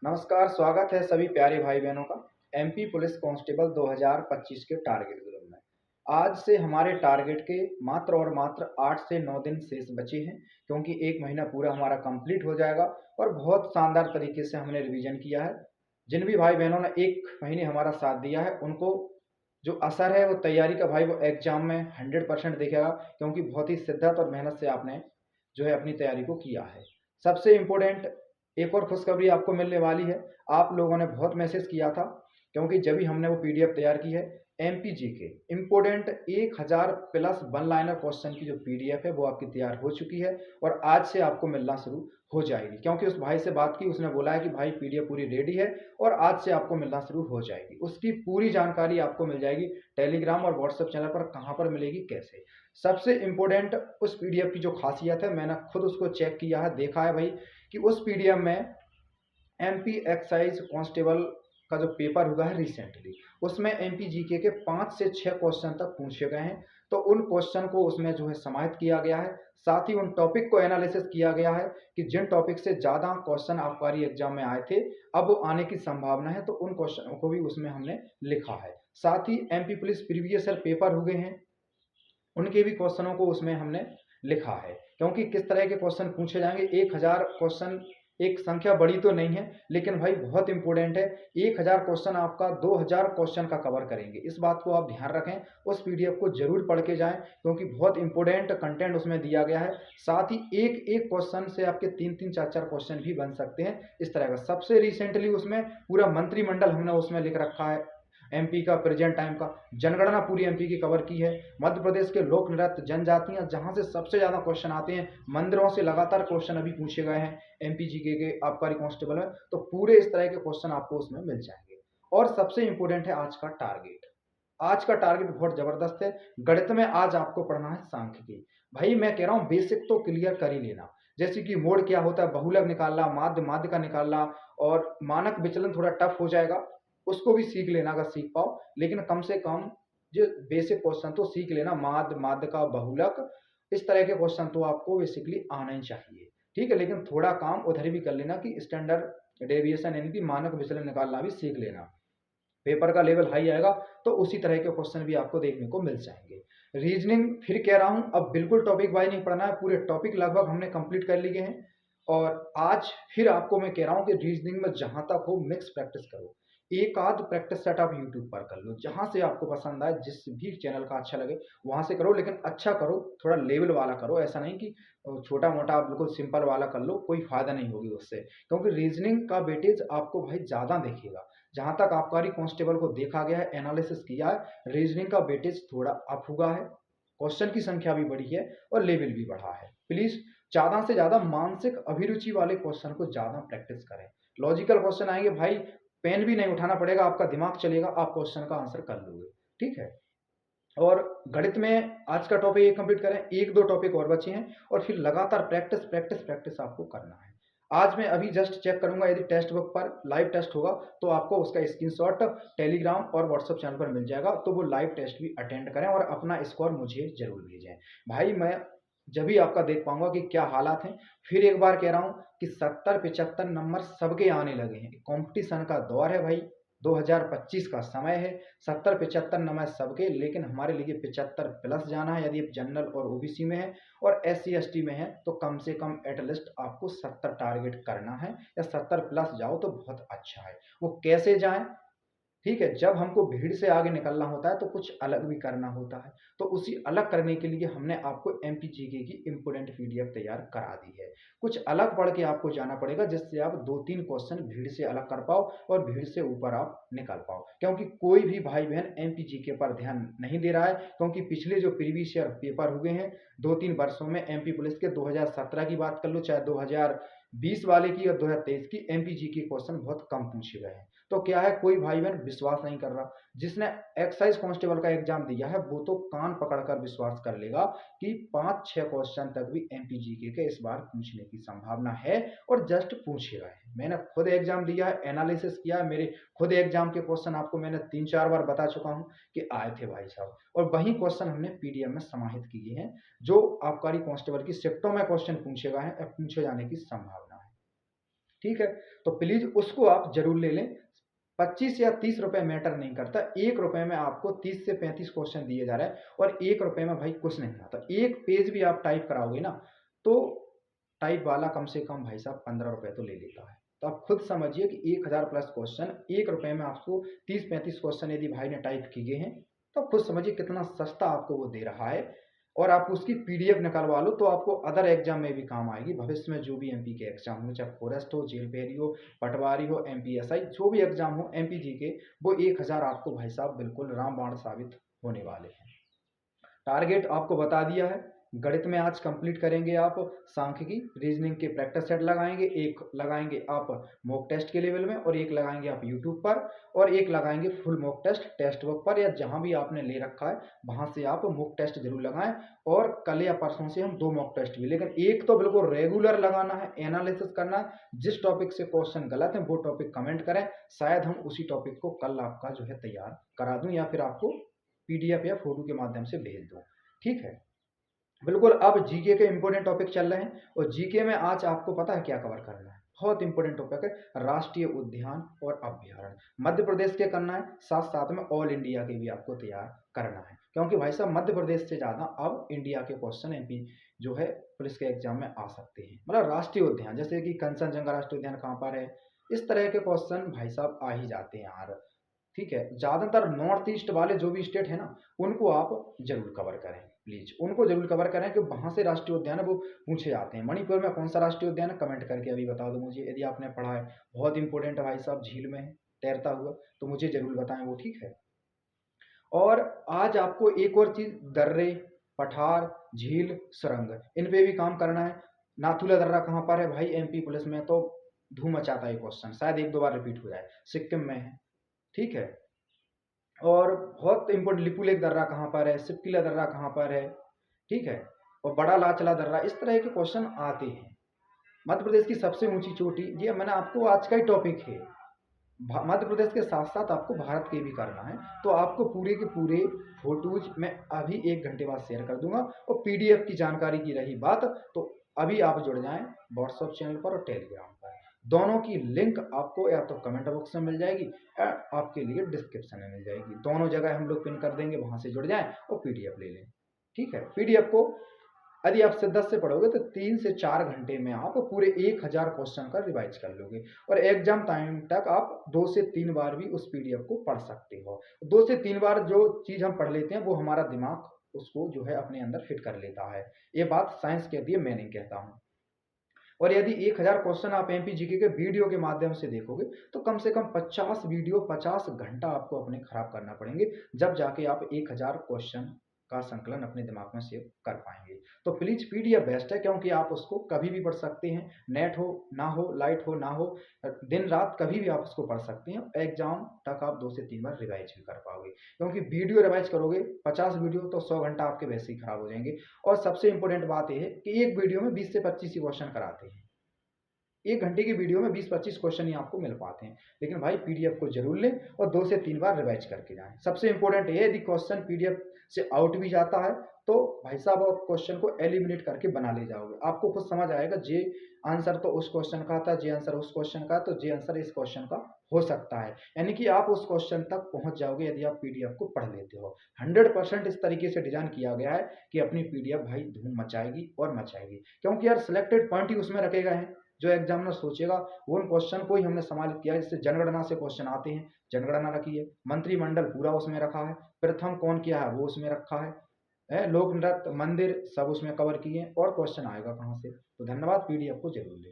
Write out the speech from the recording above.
नमस्कार, स्वागत है सभी प्यारे भाई बहनों का एमपी पुलिस कांस्टेबल 2025 के टारगेट ग्रुप में। आज से हमारे टारगेट के मात्र और मात्र 8 से 9 दिन शेष बचे हैं, क्योंकि 1 महीना पूरा हमारा कंप्लीट हो जाएगा और बहुत शानदार तरीके से हमने रिवीजन किया है। जिन भी भाई बहनों ने 1 महीने हमारा साथ दिया है, उनको जो असर है वो तैयारी का भाई वो एग्जाम में 100% दिखेगा, क्योंकि बहुत ही शिद्दत और मेहनत से आपने जो है अपनी तैयारी को किया है। सबसे इम्पोर्टेंट एक और खुशखबरी आपको मिलने वाली है। आप लोगों ने बहुत मैसेज किया था, क्योंकि जब भी हमने वो पीडीएफ तैयार की है एमपीजी के important 1000 plus one liner question की जो पीडीएफ है वो आपकी तैयार हो चुकी है और आज से आपको मिलना शुरू हो जाएगी। क्योंकि उस भाई से बात की, उसने बोला है कि भाई पीडीएफ पूरी रेडी है और आज से आपको मिलना शुरू हो जाएगी। उसकी पूरी जानकारी आपको मिल जाएगी टेलीग्राम और व्हाट्सएप चैनल पर। कहाँ पर मिलेगी, कैसे, सबसे इम्पोर्टेंट उस पीडीएफ की जो खासियत है, मैंने खुद उसको चेक किया है, देखा है भाई कि उस पीडीएफ में एमपी एक्साइज कांस्टेबल का जो पेपर हुआ है रिसेंटली, उसमें एमपी जीके के 5 से 6 क्वेश्चन तक पूछे गए हैं। तो उन क्वेश्चन को उसमें जो है समाहित किया गया है, साथ ही उन टॉपिक को एनालिसिस किया गया है कि जिन टॉपिक से ज़्यादा क्वेश्चन आबकारी एग्जाम में आए थे अब वो आने की संभावना है, तो उन क्वेश्चनों को भी उसमें हमने लिखा है। साथ ही MP police previous year paper हुए हैं, उनके भी क्वेश्चनों को उसमें हमने लिखा है, क्योंकि किस तरह के क्वेश्चन पूछे जाएंगे। 1000 क्वेश्चन एक संख्या बड़ी तो नहीं है, लेकिन भाई बहुत इंपॉर्टेंट है। 1000 क्वेश्चन आपका 2000 क्वेश्चन का कवर करेंगे, इस बात को आप ध्यान रखें। उस पीडीएफ को जरूर पढ़ के जाएं, क्योंकि बहुत इंपॉर्टेंट कंटेंट उसमें दिया गया है। साथ ही एक एक क्वेश्चन से आपके 3-3 4-4 क्वेश्चन भी बन सकते हैं, इस तरह का। सबसे रिसेंटली उसमें पूरा मंत्रिमंडल हमने उसमें लिख रखा है, एमपी का प्रेजेंट टाइम का जनगणना पूरी एमपी की कवर की है। मध्य प्रदेश के लोक नृत्य जनजातियां, जहां से सबसे ज्यादा क्वेश्चन आते हैं, मंदिरों से लगातार क्वेश्चन अभी पूछे गए हैं एमपी जीके के आबकारी कांस्टेबल में, तो पूरे इस तरह के क्वेश्चन आपको उसमें मिल जाएंगे। और सबसे इंपॉर्टेंट है आज का टारगेट। आज का टारगेट बहुत जबरदस्त है। गणित में आज आपको पढ़ना है सांख्यिकी। भाई मैं कह रहा हूं बेसिक तो क्लियर कर ही लेना, जैसे कि मोड क्या होता है, बहुलक निकालना, माध्य माध्य का निकालना, और मानक विचलन थोड़ा टफ हो जाएगा, उसको भी सीख लेना अगर सीख पाओ। लेकिन कम से कम जो बेसिक क्वेश्चन तो सीख लेना, माध्य माध्य का बहुलक, इस तरह के क्वेश्चन तो आपको बेसिकली आना ही चाहिए, ठीक है। लेकिन थोड़ा काम उधर भी कर लेना कि स्टैंडर्ड डेविएशन यानी कि मानक विचलन निकालना भी सीख लेना। पेपर का लेवल हाई आएगा तो उसी तरह के क्वेश्चन भी आपको देखने को मिल जाएंगे। रीजनिंग फिर कह रहा हूं, अब बिल्कुल टॉपिक वाइज नहीं पढ़ना है, पूरे टॉपिक लगभग हमने कंप्लीट कर लिए हैं। और आज फिर आपको मैं कह रहा हूं कि रीजनिंग में जहां तक हो मिक्स प्रैक्टिस करो। एक आध प्रैक्टिस सेट आप यूट्यूब पर कर लो, जहां से आपको पसंद आए, जिस भी चैनल का अच्छा लगे वहां से करो, लेकिन अच्छा करो, थोड़ा लेवल वाला करो। ऐसा नहीं कि छोटा मोटा आप बिल्कुल सिंपल वाला कर लो, कोई फायदा नहीं होगी उससे, क्योंकि रीजनिंग का वेटेज आपको भाई ज्यादा देखेगा। जहां तक आबकारी कांस्टेबल को देखा गया है, एनालिसिस किया है, रीजनिंग का वेटेज थोड़ा अप हुआ है, क्वेश्चन की संख्या भी बढ़ी है और लेवल भी बढ़ा है। प्लीज ज्यादा से ज्यादा मानसिक अभिरुचि वाले क्वेश्चन को ज्यादा प्रैक्टिस करें। लॉजिकल क्वेश्चन आएंगे भाई, पेन भी नहीं उठाना पड़ेगा, आपका दिमाग चलेगा, आप क्वेश्चन का आंसर कर लोगे, ठीक है। और गणित में आज का टॉपिक ये कंप्लीट करें, एक दो टॉपिक और बचे हैं, और फिर लगातार प्रैक्टिस प्रैक्टिस प्रैक्टिस आपको करना है। आज मैं अभी जस्ट चेक करूंगा, यदि टेक्स्ट बुक पर लाइव टेस्ट होगा तो आपको उसका स्क्रीनशॉट टेलीग्राम और व्हाट्सएप चैनल पर मिल जाएगा, तो वो लाइव टेस्ट भी अटेंड करें और अपना स्कोर मुझे जरूर भेजें। भाई मैं जब भी आपका देख पाऊंगा कि क्या हालात हैं। फिर एक बार कह रहा हूं कि 70-75 नंबर सबके आने लगे हैं, कंपटीशन का दौर है भाई, 2025 का समय है। 70-75 नंबर सबके, लेकिन हमारे लिए 75 प्लस जाना है। यदि आप जनरल और ओबीसी में है और SC ST में है तो कम से कम एटलीस्ट आपको 70 टारगेट करना है, या 70 प्लस जाओ तो बहुत अच्छा है। वो कैसे जाए, ठीक है, जब हमको भीड़ से आगे निकलना होता है तो कुछ अलग भी करना होता है, तो उसी अलग करने के लिए हमने आपको एमपीजीके की इंपोर्टेंट पीडीएफ तैयार करा दी है। कुछ अलग पढ़ के आपको जाना पड़ेगा, जिससे आप 2-3 क्वेश्चन भीड़ से अलग कर पाओ और भीड़ से ऊपर आप निकल पाओ। क्योंकि कोई भी भाई बहन एमपीजीके पर ध्यान नहीं दे रहा है, क्योंकि पिछले जो प्रीवियस ईयर पेपर हुए हैं 2-3 वर्षों में, एमपी पुलिस के 2017 की बात कर लो, चाहे 2020 वाले की और 2023 की, एमपीजीके क्वेश्चन बहुत कम पूछे गए हैं। तो क्या है, कोई भाई बहन विश्वास नहीं कर रहा। जिसने एक्साइज कांस्टेबल का एग्जाम दिया है वो तो कान पकड़कर विश्वास कर लेगा कि 5-6 क्वेश्चन तक भी एमपीजीके के इस बार पूछने की संभावना है, और जस्ट पूछेगा है। मैंने खुद एग्जाम दिया है, एनालिसिस किया है, मेरे खुद एग्जाम के क्वेश्चन आपको मैंने 3-4 बार बता चुका हूं कि आए थे भाई साहब, और वही क्वेश्चन हमने पीडीएफ में समाहित किए हैं, जो आबकारी कांस्टेबल की शिफ्टों में क्वेश्चन पूछे गए हैं, पूछे जाने की संभावना है, ठीक है, तो प्लीज़ उसको आप ज़रूर ले लें। 25 या 30 रुपए मैटर नहीं करता, 1 रुपए में आपको 30 से 35 क्वेश्चन दिए जा रहे हैं और 1 रुपए में भाई कुछ नहीं आता। एक पेज भी आप टाइप कराओगे ना, तो टाइप वाला कम से कम भाई साहब 15 रुपए तो ले लेता है। तो आप खुद समझिए कि 1000 प्लस क्वेश्चन 1 रुपए में आपको 30-35 क्वेश्चन यदि भाई ने टाइप किए हैं, तो आप खुद समझिए कितना सस्ता आपको वो दे रहा है। और आप उसकी पीडीएफ निकलवा लो तो आपको अदर एग्जाम में भी काम आएगी। भविष्य में जो भी एमपी के एग्जाम हो, चाहे फॉरेस्ट हो, जेल पेरी हो, पटवारी हो, एमपीएसआई, जो भी एग्जाम हो एमपी जी के, वो 1000 आपको भाई साहब बिल्कुल रामबाण साबित होने वाले हैं। टारगेट आपको बता दिया है। गणित में आज कंप्लीट करेंगे आप सांख्यिकी, रीजनिंग के प्रैक्टिस सेट लगाएंगे, एक लगाएंगे आप मॉक टेस्ट के लेवल में और एक लगाएंगे आप यूट्यूब पर और एक लगाएंगे full mock test test book पर या जहां भी आपने ले रखा है वहां से आप मॉक टेस्ट जरूर लगाएं। और कल या परसों से हम 2 मॉक टेस्ट भी, लेकिन एक तो बिल्कुल रेगुलर लगाना है, एनालिसिस करना है। जिस टॉपिक से क्वेश्चन गलत है वो टॉपिक कमेंट करें, शायद हम उसी टॉपिक को कल आपका जो है तैयार करा दूं या फिर आपको पीडीएफ या फोटो के माध्यम से भेज दूं। ठीक है, बिल्कुल। अब जीके के इंपॉर्टेंट टॉपिक चल रहे हैं और जीके में आज आपको पता है क्या कवर करना है। बहुत इंपॉर्टेंट टॉपिक है राष्ट्रीय उद्यान और अभ्यारण्य। मध्य प्रदेश के करना है, साथ साथ में ऑल इंडिया के भी आपको तैयार करना है, क्योंकि भाई साहब मध्य प्रदेश से ज्यादा अब इंडिया के क्वेश्चन एमपी जो है पुलिस के एग्जाम में आ सकते हैं। मतलब राष्ट्रीय उद्यान जैसे कि कंचनजंगा राष्ट्रीय उद्यान कहाँ पर है, इस तरह के क्वेश्चन भाई साहब आ ही जाते हैं यार। ठीक है, ज्यादातर नॉर्थ ईस्ट वाले जो भी स्टेट है ना, उनको आप जरूर कवर करें, प्लीज उनको जरूर कवर करें कि वहां से राष्ट्रीय उद्यान है वो पूछे जाते हैं। मणिपुर में कौन सा राष्ट्रीय उद्यान है, कमेंट करके अभी बता दो मुझे, यदि आपने पढ़ा है। बहुत इंपॉर्टेंट है भाई साहब, झील में है तैरता हुआ, तो मुझे जरूर बताएं वो। ठीक है, और आज आपको एक और चीज, दर्रे, पठार, झील, सुरंग, इन पे भी काम करना है। नाथुला दर्रा कहाँ पर है भाई, एमपी पुलिस में तो धूम मचाता है क्वेश्चन, शायद 1-2 बार रिपीट हो जाए, सिक्किम में है। ठीक है, और बहुत इंपॉर्टेंट लिपुलेख दर्रा कहाँ पर है, सिपकिला दर्रा कहाँ पर है। ठीक है, और बड़ा लाचला दर्रा, इस तरह के क्वेश्चन आते हैं। मध्य प्रदेश की सबसे ऊंची चोटी, ये मैंने आपको आज का ही टॉपिक है। मध्य प्रदेश के साथ साथ आपको भारत के भी करना है, तो आपको पूरे के पूरे फोटोज मैं अभी 1 घंटे बाद शेयर कर दूंगा। और पीडीएफ की जानकारी की रही बात, तो अभी आप जुड़ जाएं व्हाट्सएप चैनल पर और टेलीग्राम पर। दोनों की लिंक आपको या तो कमेंट बॉक्स में मिल जाएगी या आपके लिए डिस्क्रिप्शन में मिल जाएगी, दोनों जगह हम लोग पिन कर देंगे, वहां से जुड़ जाएं और पीडीएफ ले लें। ठीक है, पीडीएफ को यदि आप शिद्दत से पढ़ोगे तो 3 से 4 घंटे में आप पूरे 1000 क्वेश्चन का रिवाइज कर लोगे और एग्जाम टाइम तक आप 2 से 3 बार भी उस पीडीएफ को पढ़ सकते हो। 2 से 3 बार जो चीज हम पढ़ लेते हैं वो हमारा दिमाग उसको जो है अपने अंदर फिट कर लेता है। ये बात साइंस कहती है, मैं नहीं कहता हूँ। और यदि 1000 क्वेश्चन आप एमपी जीके के वीडियो के माध्यम से देखोगे तो कम से कम 50 वीडियो 50 घंटा आपको अपने खराब करना पड़ेंगे, जब जाके आप 1000 क्वेश्चन का संकलन अपने दिमाग में सेव कर पाएंगे। तो प्लीज पीडीएफ बेस्ट है, क्योंकि आप उसको कभी भी पढ़ सकते हैं, नेट हो ना हो, लाइट हो ना हो, दिन रात कभी भी आप उसको पढ़ सकते हैं। एग्जाम तक आप 2 से 3 बार रिवाइज भी कर पाओगे, क्योंकि वीडियो रिवाइज करोगे 50 वीडियो तो 100 घंटा आपके वैसे ही खराब हो जाएंगे। और सबसे इंपॉर्टेंट बात यह है कि एक वीडियो में 20 से 25 ही क्वेश्चन कराते हैं। 1 घंटे की वीडियो में 20-25 क्वेश्चन ही आपको मिल पाते हैं, लेकिन भाई पीडीएफ को जरूर लें और 2 से 3 बार रिवाइज करके जाएं। सबसे इंपॉर्टेंट है, यदि क्वेश्चन पीडीएफ से आउट भी जाता है तो भाई साहब आप क्वेश्चन को एलिमिनेट करके बना ले जाओगे, आपको खुद समझ आएगा जे आंसर तो उस क्वेश्चन का था, जे आंसर उस क्वेश्चन का, तो जे आंसर इस क्वेश्चन का हो सकता है। यानी कि आप उस क्वेश्चन तक पहुंच जाओगे यदि आप पीडीएफ को पढ़ लेते हो। 100% इस तरीके से डिजाइन किया गया है कि अपनी पीडीएफ भाई धूम मचाएगी और मचाएगी, क्योंकि यार सिलेक्टेड पॉइंट ही उसमें रखे गए हैं। जो एग्जामिनर सोचेगा वो उन क्वेश्चन को ही हमने समालित किया है। जैसे जनगणना से क्वेश्चन आते हैं, जनगणना रखी है, मंत्रिमंडल पूरा उसमें रखा है, प्रथम कौन किया है वो उसमें रखा है, लोक नृत्य, मंदिर, सब उसमें कवर किए और क्वेश्चन आएगा कहाँ से। तो धन्यवाद, पीडीएफ को जरूर लें।